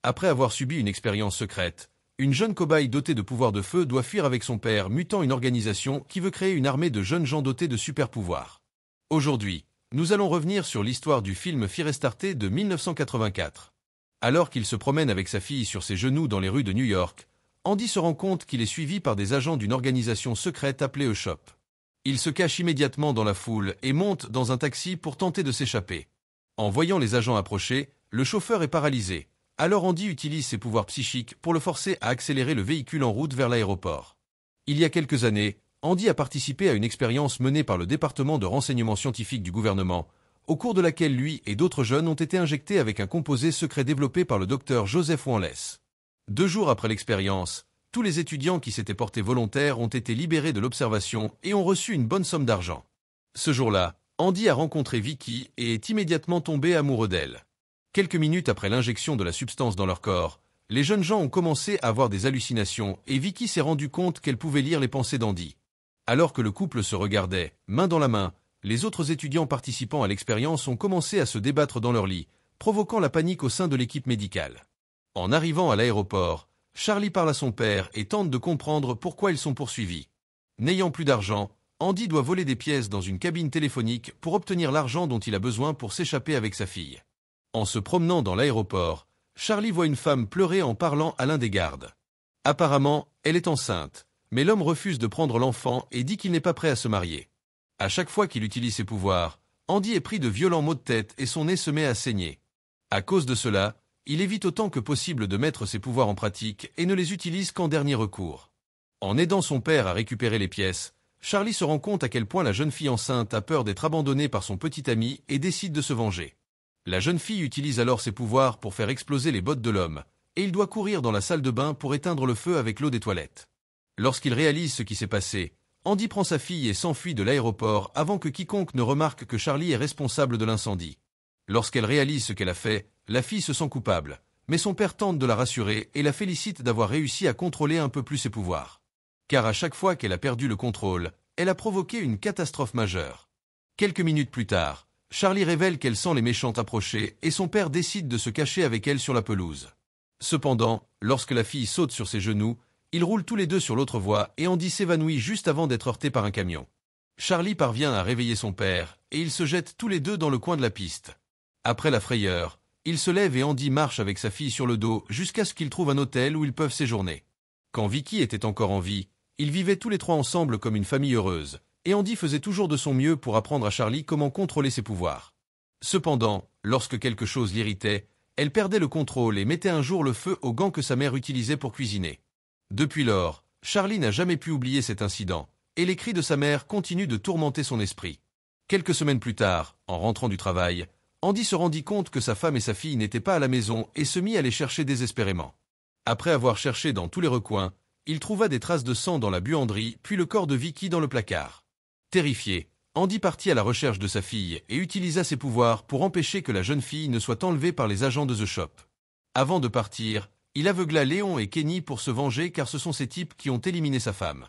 Après avoir subi une expérience secrète, une jeune cobaye dotée de pouvoirs de feu doit fuir avec son père, mutant une organisation qui veut créer une armée de jeunes gens dotés de super-pouvoirs. Aujourd'hui, nous allons revenir sur l'histoire du film Firestarter de 1984. Alors qu'il se promène avec sa fille sur ses genoux dans les rues de New York, Andy se rend compte qu'il est suivi par des agents d'une organisation secrète appelée E-Shop. Il se cache immédiatement dans la foule et monte dans un taxi pour tenter de s'échapper. En voyant les agents approcher, le chauffeur est paralysé. Alors Andy utilise ses pouvoirs psychiques pour le forcer à accélérer le véhicule en route vers l'aéroport. Il y a quelques années, Andy a participé à une expérience menée par le département de renseignement scientifique du gouvernement, au cours de laquelle lui et d'autres jeunes ont été injectés avec un composé secret développé par le docteur Joseph Wanless. 2 jours après l'expérience, tous les étudiants qui s'étaient portés volontaires ont été libérés de l'observation et ont reçu une bonne somme d'argent. Ce jour-là, Andy a rencontré Vicky et est immédiatement tombé amoureux d'elle. Quelques minutes après l'injection de la substance dans leur corps, les jeunes gens ont commencé à avoir des hallucinations et Vicky s'est rendu compte qu'elle pouvait lire les pensées d'Andy. Alors que le couple se regardait, main dans la main, les autres étudiants participant à l'expérience ont commencé à se débattre dans leur lit, provoquant la panique au sein de l'équipe médicale. En arrivant à l'aéroport, Charlie parle à son père et tente de comprendre pourquoi ils sont poursuivis. N'ayant plus d'argent, Andy doit voler des pièces dans une cabine téléphonique pour obtenir l'argent dont il a besoin pour s'échapper avec sa fille. En se promenant dans l'aéroport, Charlie voit une femme pleurer en parlant à l'un des gardes. Apparemment, elle est enceinte, mais l'homme refuse de prendre l'enfant et dit qu'il n'est pas prêt à se marier. À chaque fois qu'il utilise ses pouvoirs, Andy est pris de violents maux de tête et son nez se met à saigner. À cause de cela, il évite autant que possible de mettre ses pouvoirs en pratique et ne les utilise qu'en dernier recours. En aidant son père à récupérer les pièces, Charlie se rend compte à quel point la jeune fille enceinte a peur d'être abandonnée par son petit ami et décide de se venger. La jeune fille utilise alors ses pouvoirs pour faire exploser les bottes de l'homme, et il doit courir dans la salle de bain pour éteindre le feu avec l'eau des toilettes. Lorsqu'il réalise ce qui s'est passé, Andy prend sa fille et s'enfuit de l'aéroport avant que quiconque ne remarque que Charlie est responsable de l'incendie. Lorsqu'elle réalise ce qu'elle a fait, la fille se sent coupable, mais son père tente de la rassurer et la félicite d'avoir réussi à contrôler un peu plus ses pouvoirs. Car à chaque fois qu'elle a perdu le contrôle, elle a provoqué une catastrophe majeure. Quelques minutes plus tard, Charlie révèle qu'elle sent les méchants approcher et son père décide de se cacher avec elle sur la pelouse. Cependant, lorsque la fille saute sur ses genoux, ils roulent tous les deux sur l'autre voie et Andy s'évanouit juste avant d'être heurté par un camion. Charlie parvient à réveiller son père et ils se jettent tous les deux dans le coin de la piste. Après la frayeur, il se lève et Andy marche avec sa fille sur le dos jusqu'à ce qu'ils trouvent un hôtel où ils peuvent séjourner. Quand Vicky était encore en vie, ils vivaient tous les trois ensemble comme une famille heureuse, et Andy faisait toujours de son mieux pour apprendre à Charlie comment contrôler ses pouvoirs. Cependant, lorsque quelque chose l'irritait, elle perdait le contrôle et mettait un jour le feu aux gants que sa mère utilisait pour cuisiner. Depuis lors, Charlie n'a jamais pu oublier cet incident, et les cris de sa mère continuent de tourmenter son esprit. Quelques semaines plus tard, en rentrant du travail, Andy se rendit compte que sa femme et sa fille n'étaient pas à la maison et se mit à les chercher désespérément. Après avoir cherché dans tous les recoins, il trouva des traces de sang dans la buanderie puis le corps de Vicky dans le placard. Terrifié, Andy partit à la recherche de sa fille et utilisa ses pouvoirs pour empêcher que la jeune fille ne soit enlevée par les agents de The Shop. Avant de partir, il aveugla Léon et Kenny pour se venger car ce sont ces types qui ont éliminé sa femme.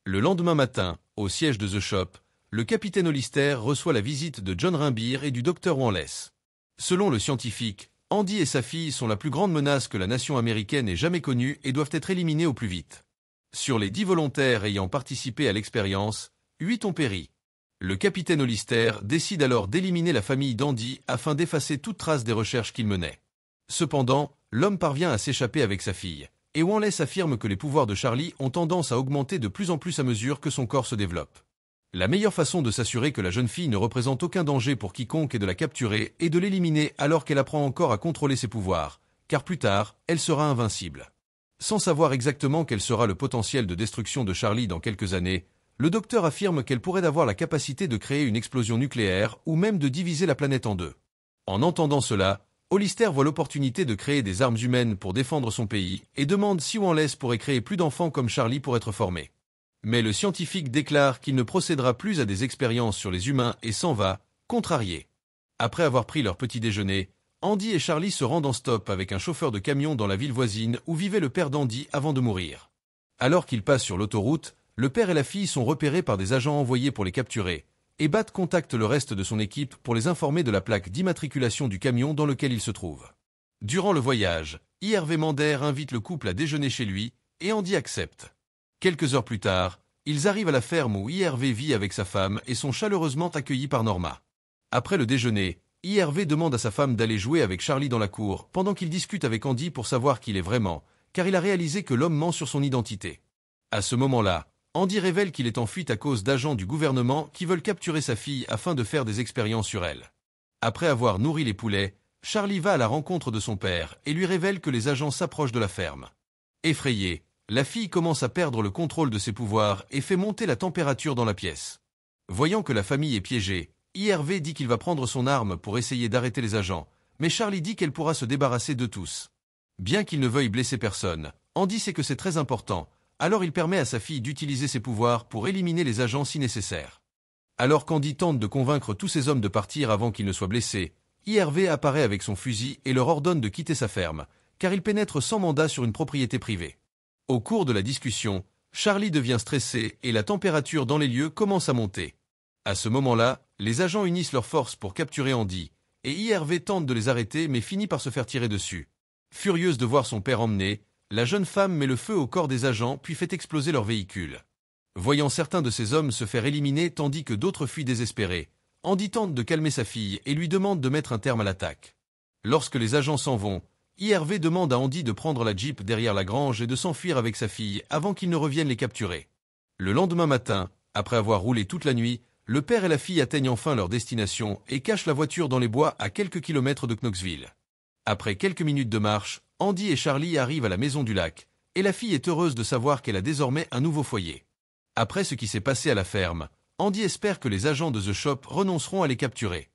Le lendemain matin, au siège de The Shop, le capitaine Hollister reçoit la visite de John Rimbeer et du docteur Wanless. Selon le scientifique, Andy et sa fille sont la plus grande menace que la nation américaine ait jamais connue et doivent être éliminés au plus vite. Sur les 10 volontaires ayant participé à l'expérience, 8 ont péri. Le capitaine Hollister décide alors d'éliminer la famille d'Andy afin d'effacer toute trace des recherches qu'il menait. Cependant, l'homme parvient à s'échapper avec sa fille, et Wanless affirme que les pouvoirs de Charlie ont tendance à augmenter de plus en plus à mesure que son corps se développe. La meilleure façon de s'assurer que la jeune fille ne représente aucun danger pour quiconque est de la capturer et de l'éliminer alors qu'elle apprend encore à contrôler ses pouvoirs, car plus tard, elle sera invincible. Sans savoir exactement quel sera le potentiel de destruction de Charlie dans quelques années, le docteur affirme qu'elle pourrait avoir la capacité de créer une explosion nucléaire ou même de diviser la planète en deux. En entendant cela, Hollister voit l'opportunité de créer des armes humaines pour défendre son pays et demande si Wanless pourrait créer plus d'enfants comme Charlie pour être formés. Mais le scientifique déclare qu'il ne procédera plus à des expériences sur les humains et s'en va, contrarié. Après avoir pris leur petit déjeuner, Andy et Charlie se rendent en stop avec un chauffeur de camion dans la ville voisine où vivait le père d'Andy avant de mourir. Alors qu'ils passent sur l'autoroute, le père et la fille sont repérés par des agents envoyés pour les capturer, et Bat contacte le reste de son équipe pour les informer de la plaque d'immatriculation du camion dans lequel ils se trouvent. Durant le voyage, IRV Mander invite le couple à déjeuner chez lui, et Andy accepte. Quelques heures plus tard, ils arrivent à la ferme où IRV vit avec sa femme et sont chaleureusement accueillis par Norma. Après le déjeuner, IRV demande à sa femme d'aller jouer avec Charlie dans la cour, pendant qu'il discute avec Andy pour savoir qui il est vraiment, car il a réalisé que l'homme ment sur son identité. À ce moment-là, Andy révèle qu'il est en fuite à cause d'agents du gouvernement qui veulent capturer sa fille afin de faire des expériences sur elle. Après avoir nourri les poulets, Charlie va à la rencontre de son père et lui révèle que les agents s'approchent de la ferme. Effrayée, la fille commence à perdre le contrôle de ses pouvoirs et fait monter la température dans la pièce. Voyant que la famille est piégée, IRV dit qu'il va prendre son arme pour essayer d'arrêter les agents, mais Charlie dit qu'elle pourra se débarrasser de tous. Bien qu'il ne veuille blesser personne, Andy sait que c'est très important, alors il permet à sa fille d'utiliser ses pouvoirs pour éliminer les agents si nécessaire. Alors qu'Andy tente de convaincre tous ces hommes de partir avant qu'ils ne soient blessés, IRV apparaît avec son fusil et leur ordonne de quitter sa ferme, car il pénètre sans mandat sur une propriété privée. Au cours de la discussion, Charlie devient stressé et la température dans les lieux commence à monter. À ce moment-là, les agents unissent leurs forces pour capturer Andy, et IRV tente de les arrêter mais finit par se faire tirer dessus. Furieuse de voir son père emmené, la jeune femme met le feu au corps des agents puis fait exploser leur véhicule. Voyant certains de ces hommes se faire éliminer tandis que d'autres fuient désespérés, Andy tente de calmer sa fille et lui demande de mettre un terme à l'attaque. Lorsque les agents s'en vont, IRV demande à Andy de prendre la Jeep derrière la grange et de s'enfuir avec sa fille avant qu'ils ne reviennent les capturer. Le lendemain matin, après avoir roulé toute la nuit, le père et la fille atteignent enfin leur destination et cachent la voiture dans les bois à quelques kilomètres de Knoxville. Après quelques minutes de marche, Andy et Charlie arrivent à la maison du lac, et la fille est heureuse de savoir qu'elle a désormais un nouveau foyer. Après ce qui s'est passé à la ferme, Andy espère que les agents de The Shop renonceront à les capturer.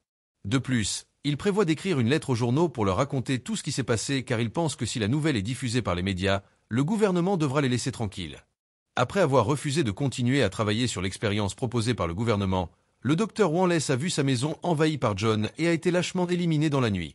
De plus, il prévoit d'écrire une lettre aux journaux pour leur raconter tout ce qui s'est passé car il pense que si la nouvelle est diffusée par les médias, le gouvernement devra les laisser tranquilles. Après avoir refusé de continuer à travailler sur l'expérience proposée par le gouvernement, le docteur Wanless a vu sa maison envahie par John et a été lâchement éliminé dans la nuit.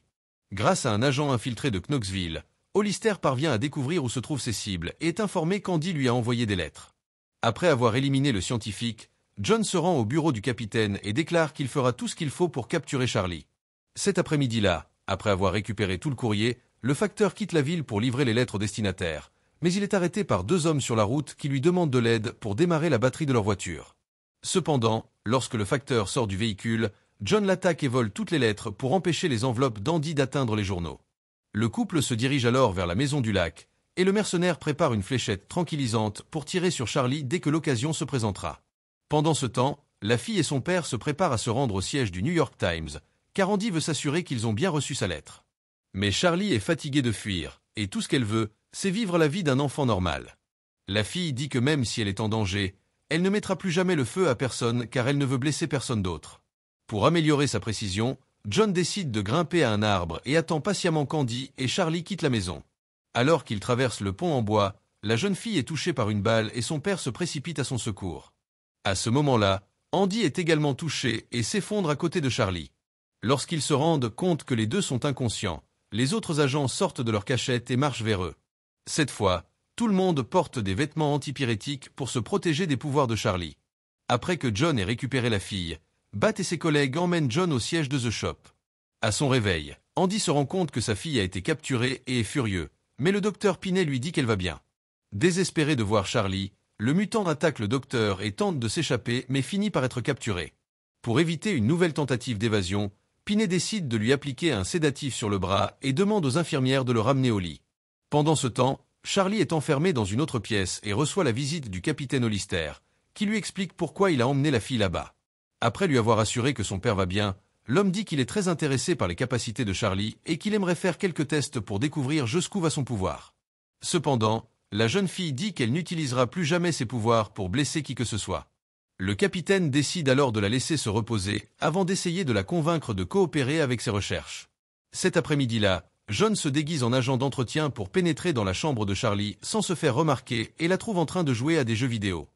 Grâce à un agent infiltré de Knoxville, Hollister parvient à découvrir où se trouvent ses cibles et est informé qu'Andy lui a envoyé des lettres. Après avoir éliminé le scientifique, John se rend au bureau du capitaine et déclare qu'il fera tout ce qu'il faut pour capturer Charlie. Cet après-midi-là, après avoir récupéré tout le courrier, le facteur quitte la ville pour livrer les lettres aux destinataires, mais il est arrêté par deux hommes sur la route qui lui demandent de l'aide pour démarrer la batterie de leur voiture. Cependant, lorsque le facteur sort du véhicule, John l'attaque et vole toutes les lettres pour empêcher les enveloppes d'Andy d'atteindre les journaux. Le couple se dirige alors vers la maison du lac, et le mercenaire prépare une fléchette tranquillisante pour tirer sur Charlie dès que l'occasion se présentera. Pendant ce temps, la fille et son père se préparent à se rendre au siège du New York Times, car Andy veut s'assurer qu'ils ont bien reçu sa lettre. Mais Charlie est fatiguée de fuir, et tout ce qu'elle veut, c'est vivre la vie d'un enfant normal. La fille dit que même si elle est en danger, elle ne mettra plus jamais le feu à personne car elle ne veut blesser personne d'autre. Pour améliorer sa précision, John décide de grimper à un arbre et attend patiemment qu'Andy et Charlie quittent la maison. Alors qu'ils traversent le pont en bois, la jeune fille est touchée par une balle et son père se précipite à son secours. À ce moment-là, Andy est également touché et s'effondre à côté de Charlie. Lorsqu'ils se rendent compte que les deux sont inconscients, les autres agents sortent de leur cachette et marchent vers eux. Cette fois, tout le monde porte des vêtements antipyrétiques pour se protéger des pouvoirs de Charlie. Après que John ait récupéré la fille, Bat et ses collègues emmènent John au siège de The Shop. À son réveil, Andy se rend compte que sa fille a été capturée et est furieux, mais le docteur Pinet lui dit qu'elle va bien. Désespéré de voir Charlie, le mutant attaque le docteur et tente de s'échapper mais finit par être capturé. Pour éviter une nouvelle tentative d'évasion, Pinet décide de lui appliquer un sédatif sur le bras et demande aux infirmières de le ramener au lit. Pendant ce temps, Charlie est enfermé dans une autre pièce et reçoit la visite du capitaine Hollister, qui lui explique pourquoi il a emmené la fille là-bas. Après lui avoir assuré que son père va bien, l'homme dit qu'il est très intéressé par les capacités de Charlie et qu'il aimerait faire quelques tests pour découvrir jusqu'où va son pouvoir. Cependant, la jeune fille dit qu'elle n'utilisera plus jamais ses pouvoirs pour blesser qui que ce soit. Le capitaine décide alors de la laisser se reposer avant d'essayer de la convaincre de coopérer avec ses recherches. Cet après-midi-là, John se déguise en agent d'entretien pour pénétrer dans la chambre de Charlie sans se faire remarquer et la trouve en train de jouer à des jeux vidéo.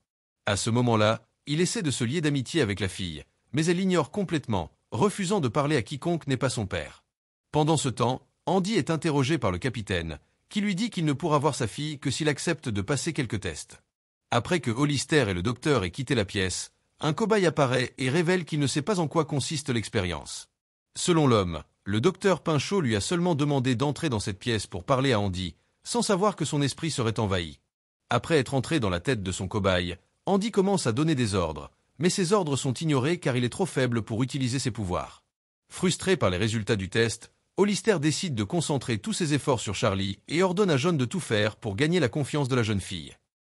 À ce moment-là, il essaie de se lier d'amitié avec la fille, mais elle l'ignore complètement, refusant de parler à quiconque n'est pas son père. Pendant ce temps, Andy est interrogé par le capitaine, qui lui dit qu'il ne pourra voir sa fille que s'il accepte de passer quelques tests. Après que Hollister et le docteur aient quitté la pièce, un cobaye apparaît et révèle qu'il ne sait pas en quoi consiste l'expérience. Selon l'homme, Le docteur Pinchot lui a seulement demandé d'entrer dans cette pièce pour parler à Andy, sans savoir que son esprit serait envahi. Après être entré dans la tête de son cobaye, Andy commence à donner des ordres, mais ces ordres sont ignorés car il est trop faible pour utiliser ses pouvoirs. Frustré par les résultats du test, Hollister décide de concentrer tous ses efforts sur Charlie et ordonne à John de tout faire pour gagner la confiance de la jeune fille.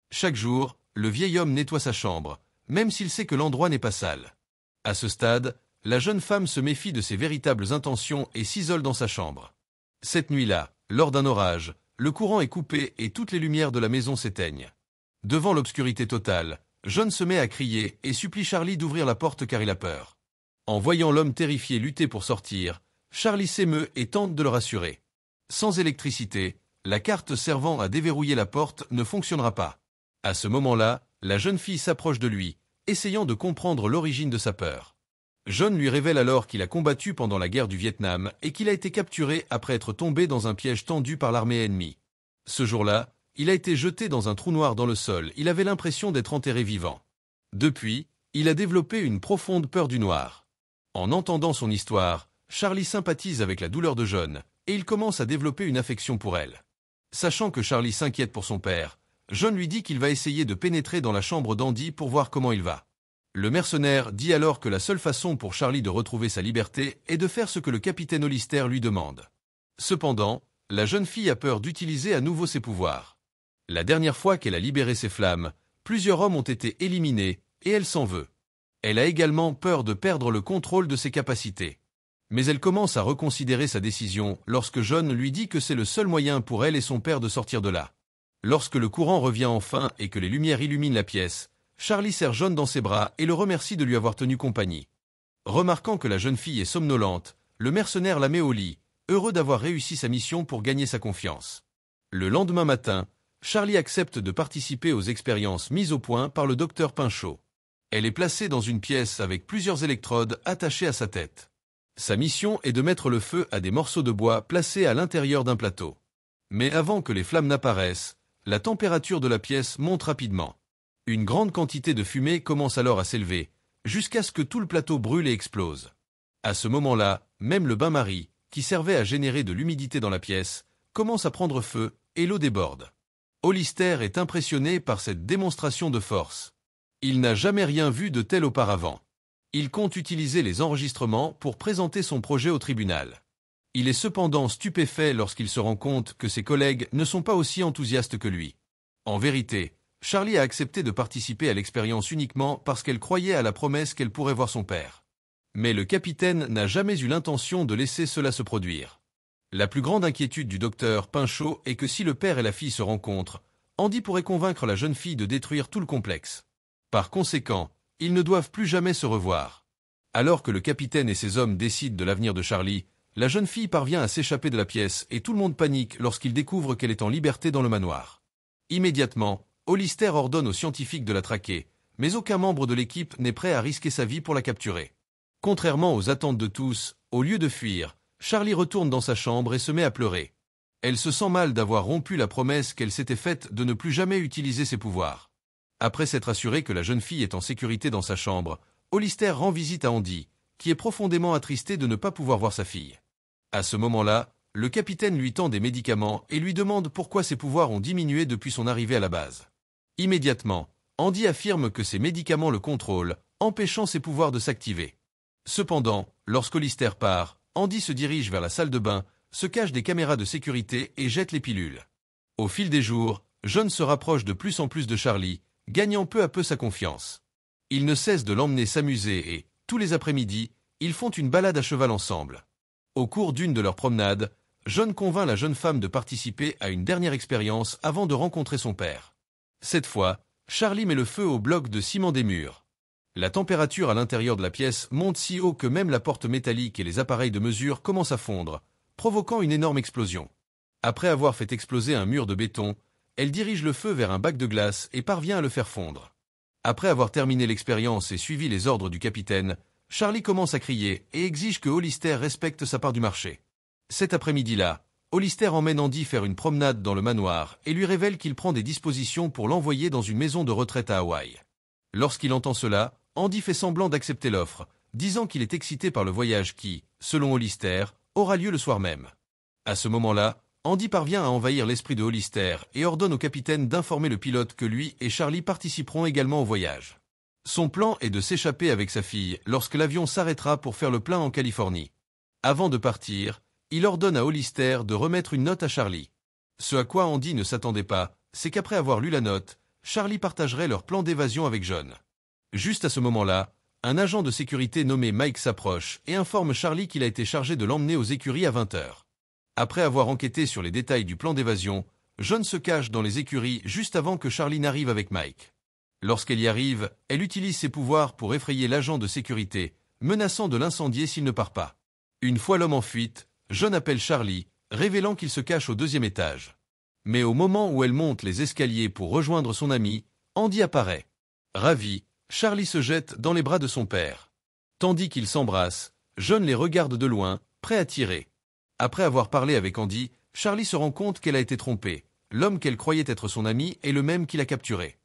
Chaque jour, le vieil homme nettoie sa chambre, même s'il sait que l'endroit n'est pas sale. À ce stade, la jeune femme se méfie de ses véritables intentions et s'isole dans sa chambre. Cette nuit-là, lors d'un orage, le courant est coupé et toutes les lumières de la maison s'éteignent. Devant l'obscurité totale, John se met à crier et supplie Charlie d'ouvrir la porte car il a peur. En voyant l'homme terrifié lutter pour sortir, Charlie s'émeut et tente de le rassurer. Sans électricité, la carte servant à déverrouiller la porte ne fonctionnera pas. À ce moment-là, la jeune fille s'approche de lui, essayant de comprendre l'origine de sa peur. John lui révèle alors qu'il a combattu pendant la guerre du Vietnam et qu'il a été capturé après être tombé dans un piège tendu par l'armée ennemie. Ce jour-là, il a été jeté dans un trou noir dans le sol, il avait l'impression d'être enterré vivant. Depuis, il a développé une profonde peur du noir. En entendant son histoire, Charlie sympathise avec la douleur de John, et il commence à développer une affection pour elle. Sachant que Charlie s'inquiète pour son père, John lui dit qu'il va essayer de pénétrer dans la chambre d'Andy pour voir comment il va. Le mercenaire dit alors que la seule façon pour Charlie de retrouver sa liberté est de faire ce que le capitaine Hollister lui demande. Cependant, la jeune fille a peur d'utiliser à nouveau ses pouvoirs. La dernière fois qu'elle a libéré ses flammes, plusieurs hommes ont été éliminés, et elle s'en veut. Elle a également peur de perdre le contrôle de ses capacités. Mais elle commence à reconsidérer sa décision lorsque John lui dit que c'est le seul moyen pour elle et son père de sortir de là. Lorsque le courant revient enfin et que les lumières illuminent la pièce, Charlie serre John dans ses bras et le remercie de lui avoir tenu compagnie. Remarquant que la jeune fille est somnolente, le mercenaire la met au lit, heureux d'avoir réussi sa mission pour gagner sa confiance. Le lendemain matin, Charlie accepte de participer aux expériences mises au point par le docteur Pinchot. Elle est placée dans une pièce avec plusieurs électrodes attachées à sa tête. Sa mission est de mettre le feu à des morceaux de bois placés à l'intérieur d'un plateau. Mais avant que les flammes n'apparaissent, la température de la pièce monte rapidement. Une grande quantité de fumée commence alors à s'élever, jusqu'à ce que tout le plateau brûle et explose. À ce moment-là, même le bain-marie, qui servait à générer de l'humidité dans la pièce, commence à prendre feu et l'eau déborde. Hollister est impressionné par cette démonstration de force. Il n'a jamais rien vu de tel auparavant. Il compte utiliser les enregistrements pour présenter son projet au tribunal. Il est cependant stupéfait lorsqu'il se rend compte que ses collègues ne sont pas aussi enthousiastes que lui. En vérité, Charlie a accepté de participer à l'expérience uniquement parce qu'elle croyait à la promesse qu'elle pourrait voir son père. Mais le capitaine n'a jamais eu l'intention de laisser cela se produire. La plus grande inquiétude du docteur Pinchot est que si le père et la fille se rencontrent, Andy pourrait convaincre la jeune fille de détruire tout le complexe. Par conséquent, ils ne doivent plus jamais se revoir. Alors que le capitaine et ses hommes décident de l'avenir de Charlie, la jeune fille parvient à s'échapper de la pièce et tout le monde panique lorsqu'il découvre qu'elle est en liberté dans le manoir. Immédiatement, Hollister ordonne aux scientifiques de la traquer, mais aucun membre de l'équipe n'est prêt à risquer sa vie pour la capturer. Contrairement aux attentes de tous, au lieu de fuir, Charlie retourne dans sa chambre et se met à pleurer. Elle se sent mal d'avoir rompu la promesse qu'elle s'était faite de ne plus jamais utiliser ses pouvoirs. Après s'être assuré que la jeune fille est en sécurité dans sa chambre, Hollister rend visite à Andy, qui est profondément attristé de ne pas pouvoir voir sa fille. À ce moment-là, le capitaine lui tend des médicaments et lui demande pourquoi ses pouvoirs ont diminué depuis son arrivée à la base. Immédiatement, Andy affirme que ces médicaments le contrôlent, empêchant ses pouvoirs de s'activer. Cependant, lorsqu'Hollister part, Andy se dirige vers la salle de bain, se cache des caméras de sécurité et jette les pilules. Au fil des jours, John se rapproche de plus en plus de Charlie, gagnant peu à peu sa confiance. Il ne cesse de l'emmener s'amuser et, tous les après-midi, ils font une balade à cheval ensemble. Au cours d'une de leurs promenades, John convainc la jeune femme de participer à une dernière expérience avant de rencontrer son père. Cette fois, Charlie met le feu au bloc de ciment des murs. La température à l'intérieur de la pièce monte si haut que même la porte métallique et les appareils de mesure commencent à fondre, provoquant une énorme explosion. Après avoir fait exploser un mur de béton, elle dirige le feu vers un bac de glace et parvient à le faire fondre. Après avoir terminé l'expérience et suivi les ordres du capitaine, Charlie commence à crier et exige que Hollister respecte sa part du marché. Cet après-midi-là, Hollister emmène Andy faire une promenade dans le manoir et lui révèle qu'il prend des dispositions pour l'envoyer dans une maison de retraite à Hawaï. Lorsqu'il entend cela, Andy fait semblant d'accepter l'offre, disant qu'il est excité par le voyage qui, selon Hollister, aura lieu le soir même. À ce moment-là, Andy parvient à envahir l'esprit de Hollister et ordonne au capitaine d'informer le pilote que lui et Charlie participeront également au voyage. Son plan est de s'échapper avec sa fille lorsque l'avion s'arrêtera pour faire le plein en Californie. Avant de partir, il ordonne à Hollister de remettre une note à Charlie. Ce à quoi Andy ne s'attendait pas, c'est qu'après avoir lu la note, Charlie partagerait leur plan d'évasion avec John. Juste à ce moment-là, un agent de sécurité nommé Mike s'approche et informe Charlie qu'il a été chargé de l'emmener aux écuries à 20 h. Après avoir enquêté sur les détails du plan d'évasion, John se cache dans les écuries juste avant que Charlie n'arrive avec Mike. Lorsqu'elle y arrive, elle utilise ses pouvoirs pour effrayer l'agent de sécurité, menaçant de l'incendier s'il ne part pas. Une fois l'homme en fuite, John appelle Charlie, révélant qu'il se cache au 2e étage. Mais au moment où elle monte les escaliers pour rejoindre son ami, Andy apparaît. Ravi, Charlie se jette dans les bras de son père. Tandis qu'ils s'embrassent, John les regarde de loin, prêt à tirer. Après avoir parlé avec Andy, Charlie se rend compte qu'elle a été trompée. L'homme qu'elle croyait être son ami est le même qui l'a capturé.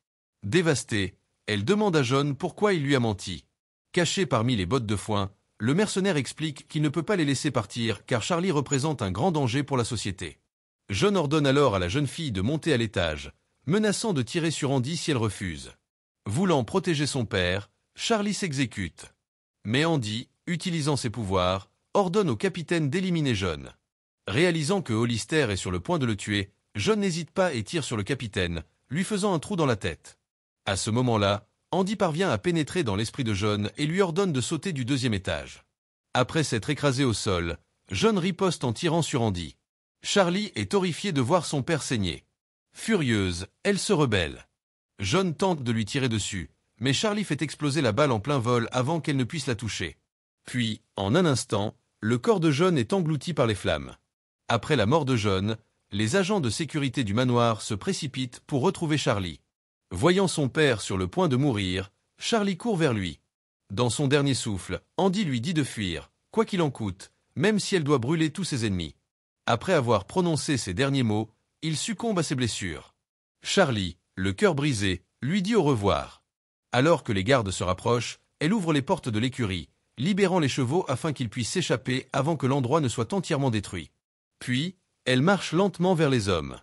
Dévastée, elle demande à John pourquoi il lui a menti. Caché parmi les bottes de foin, le mercenaire explique qu'il ne peut pas les laisser partir car Charlie représente un grand danger pour la société. John ordonne alors à la jeune fille de monter à l'étage, menaçant de tirer sur Andy si elle refuse. Voulant protéger son père, Charlie s'exécute. Mais Andy, utilisant ses pouvoirs, ordonne au capitaine d'éliminer John. Réalisant que Hollister est sur le point de le tuer, John n'hésite pas et tire sur le capitaine, lui faisant un trou dans la tête. À ce moment-là, Andy parvient à pénétrer dans l'esprit de John et lui ordonne de sauter du 2e étage. Après s'être écrasé au sol, John riposte en tirant sur Andy. Charlie est horrifiée de voir son père saigner. Furieuse, elle se rebelle. John tente de lui tirer dessus, mais Charlie fait exploser la balle en plein vol avant qu'elle ne puisse la toucher. Puis, en un instant, le corps de John est englouti par les flammes. Après la mort de John, les agents de sécurité du manoir se précipitent pour retrouver Charlie. Voyant son père sur le point de mourir, Charlie court vers lui. Dans son dernier souffle, Andy lui dit de fuir, quoi qu'il en coûte, même si elle doit brûler tous ses ennemis. Après avoir prononcé ces derniers mots, il succombe à ses blessures. Charlie, le cœur brisé, lui dit au revoir. Alors que les gardes se rapprochent, elle ouvre les portes de l'écurie, libérant les chevaux afin qu'ils puissent s'échapper avant que l'endroit ne soit entièrement détruit. Puis, elle marche lentement vers les hommes.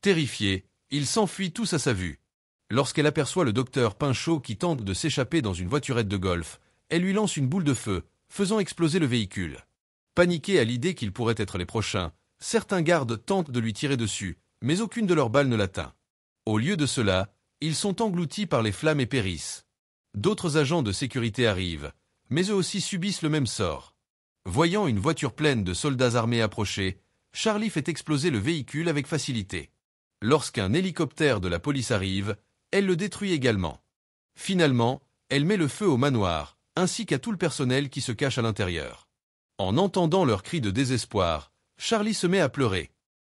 Terrifiés, ils s'enfuient tous à sa vue. Lorsqu'elle aperçoit le docteur Pinchot qui tente de s'échapper dans une voiturette de golf, elle lui lance une boule de feu, faisant exploser le véhicule. Paniquée à l'idée qu'ils pourraient être les prochains, certains gardes tentent de lui tirer dessus, mais aucune de leurs balles ne l'atteint. Au lieu de cela, ils sont engloutis par les flammes et périssent. D'autres agents de sécurité arrivent, mais eux aussi subissent le même sort. Voyant une voiture pleine de soldats armés approcher, Charlie fait exploser le véhicule avec facilité. Lorsqu'un hélicoptère de la police arrive, elle le détruit également. Finalement, elle met le feu au manoir, ainsi qu'à tout le personnel qui se cache à l'intérieur. En entendant leurs cris de désespoir, Charlie se met à pleurer.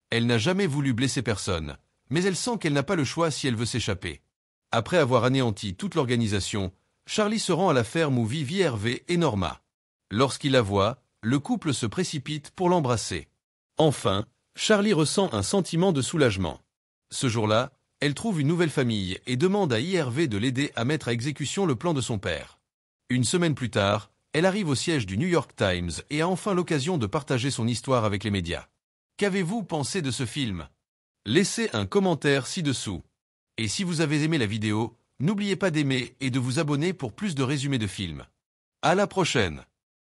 Elle n'a jamais voulu blesser personne, mais elle sent qu'elle n'a pas le choix si elle veut s'échapper. Après avoir anéanti toute l'organisation, Charlie se rend à la ferme où vivent Hervé et Norma. Lorsqu'il la voit, le couple se précipite pour l'embrasser. Enfin, Charlie ressent un sentiment de soulagement. Ce jour-là, elle trouve une nouvelle famille et demande à IRV de l'aider à mettre à exécution le plan de son père. Une semaine plus tard, elle arrive au siège du New York Times et a enfin l'occasion de partager son histoire avec les médias. Qu'avez-vous pensé de ce film? Laissez un commentaire ci-dessous. Et si vous avez aimé la vidéo, n'oubliez pas d'aimer et de vous abonner pour plus de résumés de films. À la prochaine!